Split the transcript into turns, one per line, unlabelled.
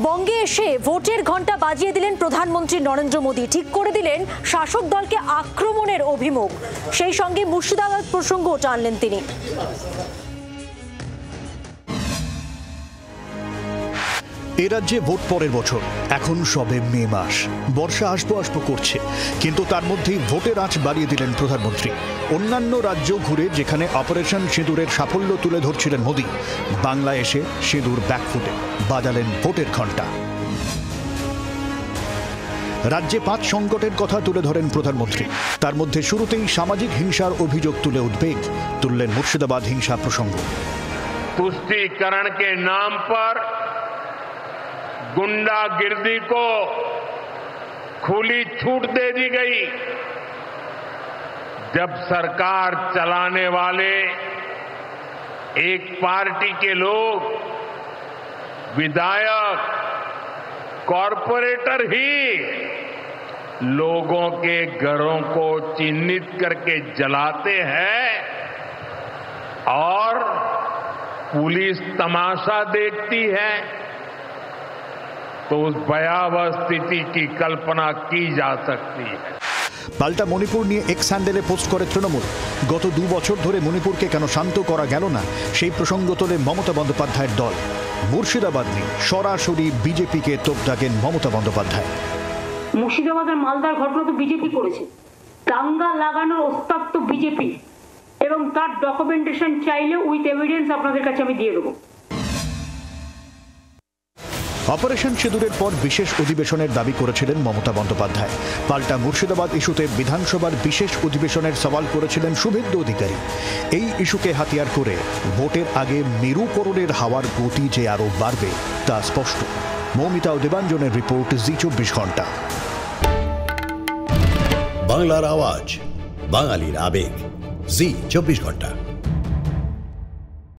বঙ্গে এসে ভোটের ঘণ্টা বাজিয়ে দিলেন প্রধানমন্ত্রী নরেন্দ্র মোদী। ঠিক করে দিলেন শাসক দলকে আক্রমণের অভিমুখ। সেই সঙ্গে মুর্শিদাবাদ প্রসঙ্গও টানলেন তিনি।
এ রাজ্যে ভোট পরের বছর, এখন সবে মে মাস। বর্ষা আসবো আসবো করছে, কিন্তু তার মধ্যেই ভোটের আঁচ বাড়িয়ে দিলেন প্রধানমন্ত্রী। অন্যান্য রাজ্য ঘুরে যেখানে অপারেশন সিঁদুরের সাফল্য তুলে ধরছিলেন মোদী, বাংলা এসে সিঁদুর ব্যাকফুটে বাজালেন ভোটের ঘণ্টা। রাজ্যে 5 সংকটের কথা তুলে ধরেন প্রধানমন্ত্রী। তার মধ্যে শুরুতেই সামাজিক হিংসার অভিযোগ তুলে উদ্বেগ তুললেন মুর্শিদাবাদ হিংসা প্রসঙ্গ।
तुष्टीकरण के नाम पर गुंडागिर्दी को खुली छूट दे दी गई। जब सरकार चलाने वाले एक पार्टी के लोग, विधायक, कॉरपोरेटर ही लोगों के घरों को चिन्हित करके जलाते हैं और पुलिस तमाशा देखती है, तो उस भयावह स्थिति की कल्पना की जा सकती है।
পাল্টা মণিপুর নিয়ে এক্স হ্যান্ডেলে পোস্ট করে তৃণমূল। গত 2 বছর ধরে মণিপুরকে কেন শান্ত করা গেল না, সেই প্রসঙ্গ তোলে মমতা বন্দ্যোপাধ্যায়ের দল। মুর্শিদাবাদ নিয়ে সরাসরি বিজেপিকে তোপ দাগেন মমতা বন্দ্যোপাধ্যায়।
মুর্শিদাবাদের মালদার ঘটনা তো বিজেপি করেছে, দাঙ্গা লাগানোর ওস্তাদ তো বিজেপি, এবং তার ডকুমেন্টেশন চাইলে উইথ এভিডেন্স আপনাদের কাছে আমি দিয়ে দেবো।
অপারেশন সিঁদুরের পর বিশেষ অধিবেশনের দাবি করেছিলেন মমতা বন্দ্যোপাধ্যায়। পাল্টা মুর্শিদাবাদ ইস্যুতে বিধানসভার বিশেষ অধিবেশনের সওয়াল করেছিলেন শুভেন্দু অধিকারী। এই ইস্যুকে হাতিয়ার করে ভোটের আগে মেরুকরণের হাওয়ার গতি যে আরও বাড়বে তা স্পষ্ট। মৌমিতা ও দেবাঞ্জনের রিপোর্ট, জি 24 ঘন্টা।
বাংলার আওয়াজ, বাঙালির আবেগ, জি 24 ঘন্টা।